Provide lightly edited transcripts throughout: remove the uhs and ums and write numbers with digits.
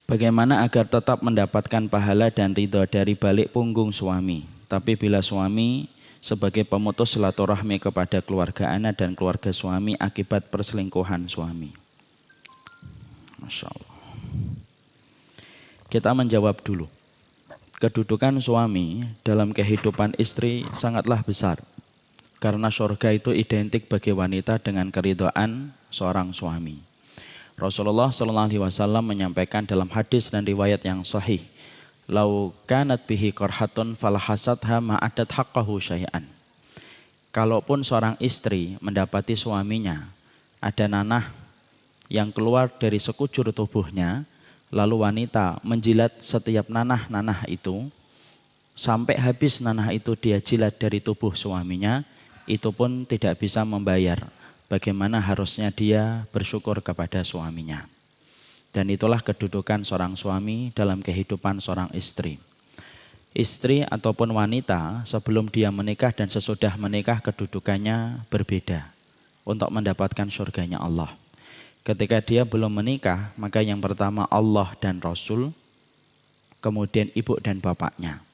Bagaimana agar tetap mendapatkan pahala dan ridho dari balik punggung suami? Tapi bila suami sebagai pemutus silaturahmi kepada keluarga anak dan keluarga suami akibat perselingkuhan suami. Masya Allah. Kita menjawab dulu. Kedudukan suami dalam kehidupan istri sangatlah besar. Karena surga itu identik bagi wanita dengan keridhaan seorang suami. Rasulullah SAW menyampaikan dalam hadis dan riwayat yang sahih, "Lau kanat bihi qarhatun falahasatha ma'adat haqqahu syai'an." Kalaupun seorang istri mendapati suaminya ada nanah yang keluar dari sekujur tubuhnya, lalu wanita menjilat setiap nanah-nanah itu, sampai habis nanah itu dia jilat dari tubuh suaminya, itu pun tidak bisa membayar bagaimana harusnya dia bersyukur kepada suaminya. Dan itulah kedudukan seorang suami dalam kehidupan seorang istri. Istri ataupun wanita sebelum dia menikah dan sesudah menikah kedudukannya berbeda untuk mendapatkan surganya Allah. Ketika dia belum menikah, maka yang pertama Allah dan Rasul, kemudian ibu dan bapaknya.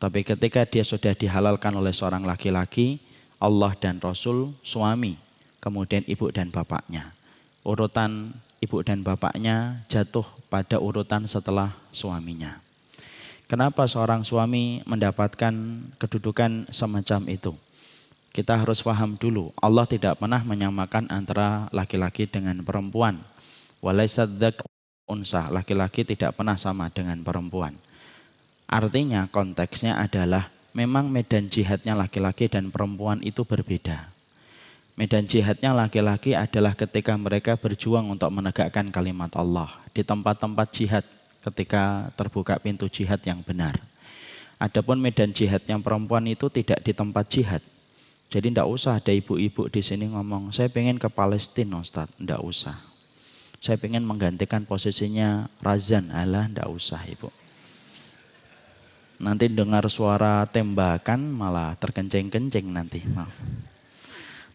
Tapi ketika dia sudah dihalalkan oleh seorang laki-laki, Allah dan Rasul, suami, kemudian ibu dan bapaknya. Urutan ibu dan bapaknya jatuh pada urutan setelah suaminya. Kenapa seorang suami mendapatkan kedudukan semacam itu? Kita harus paham dulu, Allah tidak pernah menyamakan antara laki-laki dengan perempuan. Walaisa dzakar unsa, laki-laki tidak pernah sama dengan perempuan. Artinya konteksnya adalah memang medan jihadnya laki-laki dan perempuan itu berbeda. Medan jihadnya laki-laki adalah ketika mereka berjuang untuk menegakkan kalimat Allah di tempat-tempat jihad ketika terbuka pintu jihad yang benar. Adapun medan jihadnya perempuan itu tidak di tempat jihad. Jadi tidak usah ada ibu-ibu di sini ngomong, saya pengen ke Palestina Ustaz, tidak usah. Saya pengen menggantikan posisinya Razan, alah tidak usah ibu. Nanti dengar suara tembakan malah terkencing-kencing nanti, maaf.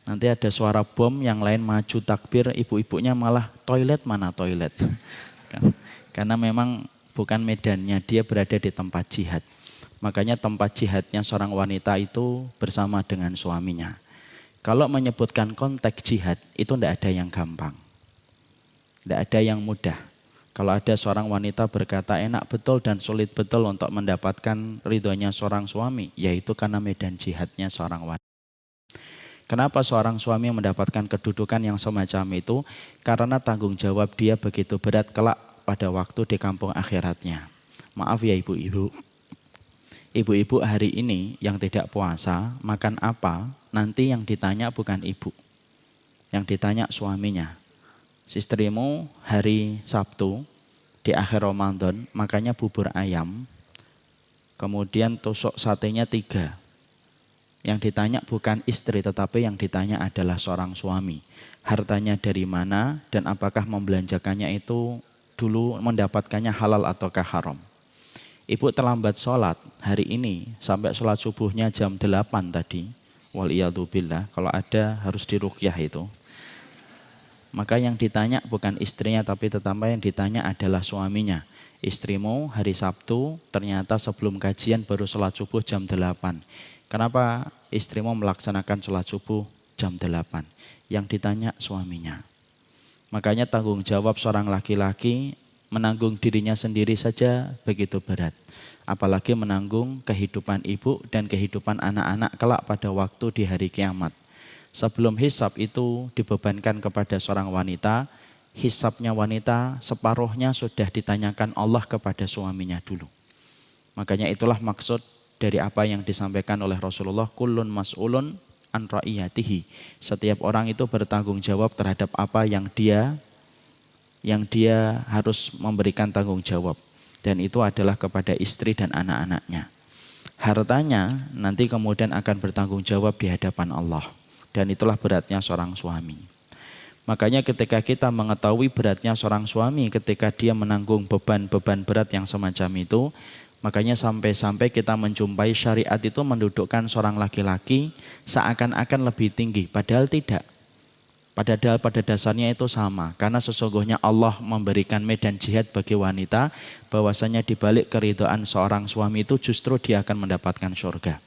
Nanti ada suara bom, yang lain maju takbir, ibu-ibunya malah toilet, mana toilet. Karena memang bukan medannya, dia berada di tempat jihad. Makanya tempat jihadnya seorang wanita itu bersama dengan suaminya. Kalau menyebutkan konteks jihad, itu tidak ada yang gampang. Tidak ada yang mudah. Kalau ada seorang wanita berkata enak betul dan sulit betul untuk mendapatkan ridhonya seorang suami, yaitu karena medan jihadnya seorang wanita. Kenapa seorang suami mendapatkan kedudukan yang semacam itu? Karena tanggung jawab dia begitu berat kelak pada waktu di kampung akhiratnya. Maaf ya ibu-ibu. Ibu-ibu hari ini yang tidak puasa, makan apa? Nanti yang ditanya bukan ibu. Yang ditanya suaminya. Istrimu hari Sabtu di akhir Ramadan makannya bubur ayam. Kemudian tusuk satenya 3. Yang ditanya bukan istri, tetapi yang ditanya adalah seorang suami. Hartanya dari mana dan apakah membelanjakannya itu dulu mendapatkannya halal ataukah haram. Ibu terlambat sholat hari ini sampai sholat subuhnya jam 8 tadi. Waliyadzubillah, kalau ada harus diruqyah itu. Maka yang ditanya bukan istrinya, tapi tetangga yang ditanya adalah suaminya. Istrimu hari Sabtu ternyata sebelum kajian baru sholat subuh jam 8. Kenapa istrimu melaksanakan sholat subuh jam 8? Yang ditanya suaminya. Makanya tanggung jawab seorang laki-laki menanggung dirinya sendiri saja begitu berat. Apalagi menanggung kehidupan ibu dan kehidupan anak-anak kelak pada waktu di hari kiamat. Sebelum hisab itu dibebankan kepada seorang wanita, hisabnya wanita separuhnya sudah ditanyakan Allah kepada suaminya dulu. Makanya itulah maksud dari apa yang disampaikan oleh Rasulullah, kullun mas'ulun an ra'iyatihi. Setiap orang itu bertanggung jawab terhadap apa yang dia harus memberikan tanggung jawab. Dan itu adalah kepada istri dan anak-anaknya. Hartanya nanti kemudian akan bertanggung jawab di hadapan Allah. Dan itulah beratnya seorang suami. Makanya ketika kita mengetahui beratnya seorang suami ketika dia menanggung beban-beban berat yang semacam itu, makanya sampai-sampai kita menjumpai syariat itu mendudukkan seorang laki-laki seakan-akan lebih tinggi, padahal tidak. Pada dasarnya itu sama, karena sesungguhnya Allah memberikan medan jihad bagi wanita, bahwasanya dibalik keridhaan seorang suami itu justru dia akan mendapatkan surga.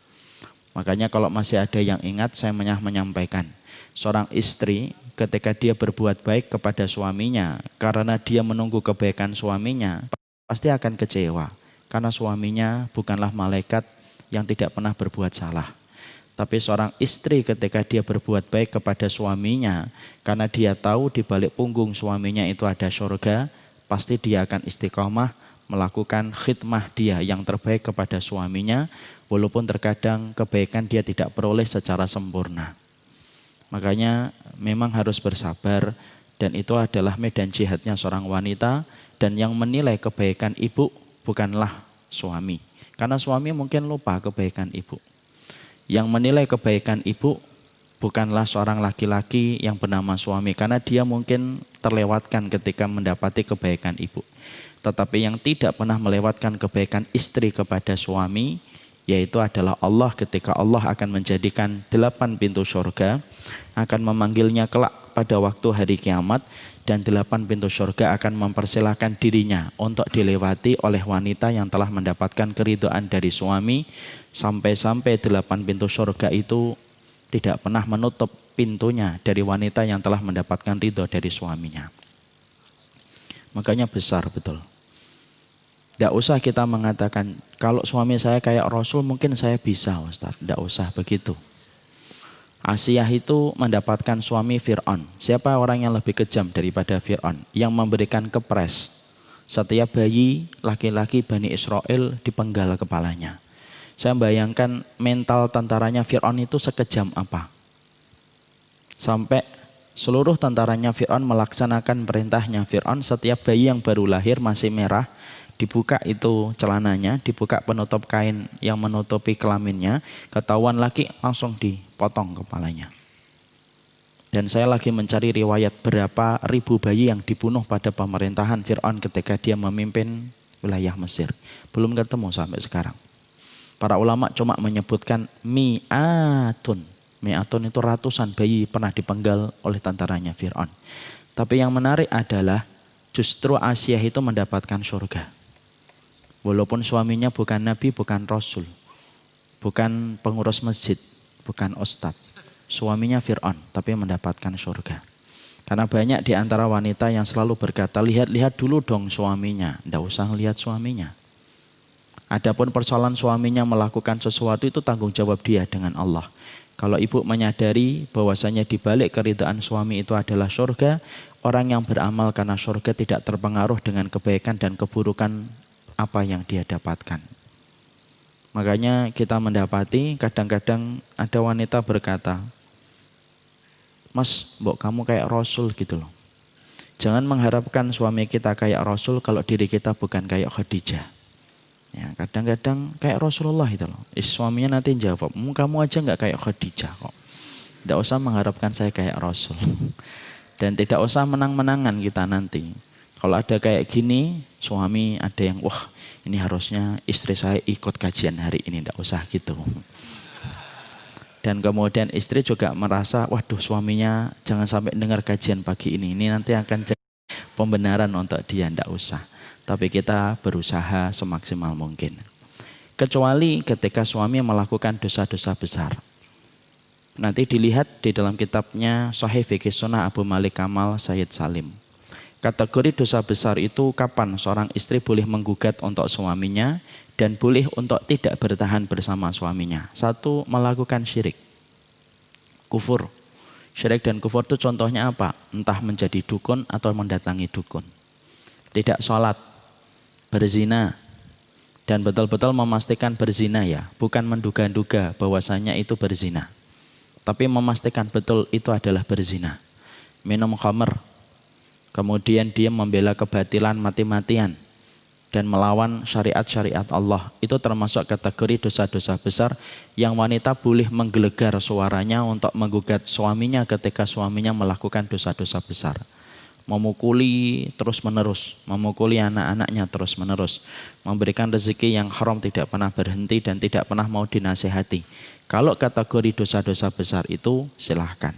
Makanya kalau masih ada yang ingat, saya menyampaikan, seorang istri ketika dia berbuat baik kepada suaminya, karena dia menunggu kebaikan suaminya, pasti akan kecewa, karena suaminya bukanlah malaikat yang tidak pernah berbuat salah. Tapi seorang istri ketika dia berbuat baik kepada suaminya, karena dia tahu di balik punggung suaminya itu ada surga, pasti dia akan istiqomah melakukan khidmah dia yang terbaik kepada suaminya, walaupun terkadang kebaikan dia tidak peroleh secara sempurna. Makanya memang harus bersabar, dan itu adalah medan jihadnya seorang wanita, dan yang menilai kebaikan ibu bukanlah suami. Karena suami mungkin lupa kebaikan ibu. Yang menilai kebaikan ibu bukanlah seorang laki-laki yang bernama suami, karena dia mungkin terlewatkan ketika mendapati kebaikan ibu. Tetapi yang tidak pernah melewatkan kebaikan istri kepada suami, yaitu adalah Allah, ketika Allah akan menjadikan 8 pintu surga, akan memanggilnya kelak pada waktu hari kiamat, dan 8 pintu surga akan mempersilahkan dirinya untuk dilewati oleh wanita yang telah mendapatkan keridhaan dari suami, sampai-sampai 8 pintu surga itu tidak pernah menutup pintunya dari wanita yang telah mendapatkan ridho dari suaminya. Makanya besar betul. Tidak usah kita mengatakan, kalau suami saya kayak Rasul mungkin saya bisa, Ustaz. Tidak usah begitu. Asiyah itu mendapatkan suami Fir'aun. Siapa orang yang lebih kejam daripada Fir'aun? Yang memberikan kepres. Setiap bayi laki-laki Bani Israel dipenggal kepalanya. Saya bayangkan mental tentaranya Fir'aun itu sekejam apa. Sampai seluruh tentaranya Fir'aun melaksanakan perintahnya Fir'aun, setiap bayi yang baru lahir masih merah, dibuka itu celananya, dibuka penutup kain yang menutupi kelaminnya, ketahuan laki langsung dipotong kepalanya. Dan saya lagi mencari riwayat berapa ribu bayi yang dibunuh pada pemerintahan Fir'aun ketika dia memimpin wilayah Mesir. Belum ketemu sampai sekarang. Para ulama cuma menyebutkan mi'atun. Mi'atun itu ratusan bayi pernah dipenggal oleh tentaranya Fir'aun. Tapi yang menarik adalah justru Asiyah itu mendapatkan surga. Walaupun suaminya bukan nabi, bukan rasul, bukan pengurus masjid, bukan ustadz. Suaminya Fir'aun, tapi mendapatkan surga. Karena banyak di antara wanita yang selalu berkata, lihat-lihat dulu dong suaminya. Tidak usah lihat suaminya. Adapun persoalan suaminya melakukan sesuatu itu tanggung jawab dia dengan Allah. Kalau ibu menyadari bahwasanya di balik keridhaan suami itu adalah surga, orang yang beramal karena surga tidak terpengaruh dengan kebaikan dan keburukan apa yang dia dapatkan. Makanya kita mendapati kadang-kadang ada wanita berkata, Mas, mbok kamu kayak Rasul gitu loh. Jangan mengharapkan suami kita kayak Rasul kalau diri kita bukan kayak Khadijah. Ya, kadang-kadang kayak Rasulullah itu loh. Suaminya nanti jawab, kamu aja nggak kayak Khadijah kok. Tidak usah mengharapkan saya kayak Rasul. Dan tidak usah menang-menangan kita nanti. Kalau ada kayak gini, suami ada yang, wah ini harusnya istri saya ikut kajian hari ini. Tidak usah gitu. Dan kemudian istri juga merasa, waduh suaminya jangan sampai dengar kajian pagi ini. Ini nanti akan jadi pembenaran untuk dia. Tidak usah. Tapi kita berusaha semaksimal mungkin. Kecuali ketika suami melakukan dosa-dosa besar. Nanti dilihat di dalam kitabnya Sahih Fiqih Sunnah Abu Malik Kamal Sayyid Salim. Kategori dosa besar itu kapan seorang istri boleh menggugat untuk suaminya dan boleh untuk tidak bertahan bersama suaminya. 1, melakukan syirik. Kufur. Syirik dan kufur itu contohnya apa? Entah menjadi dukun atau mendatangi dukun. Tidak sholat, berzina, dan betul-betul memastikan berzina ya, bukan menduga-duga bahwasanya itu berzina, tapi memastikan betul itu adalah berzina. Minum khamr, kemudian dia membela kebatilan mati-matian dan melawan syariat-syariat Allah, itu termasuk kategori dosa-dosa besar yang wanita boleh menggelegar suaranya untuk menggugat suaminya ketika suaminya melakukan dosa-dosa besar. Memukuli terus-menerus, memukuli anak-anaknya terus-menerus, memberikan rezeki yang haram tidak pernah berhenti dan tidak pernah mau dinasihati. Kalau kategori dosa-dosa besar itu silahkan.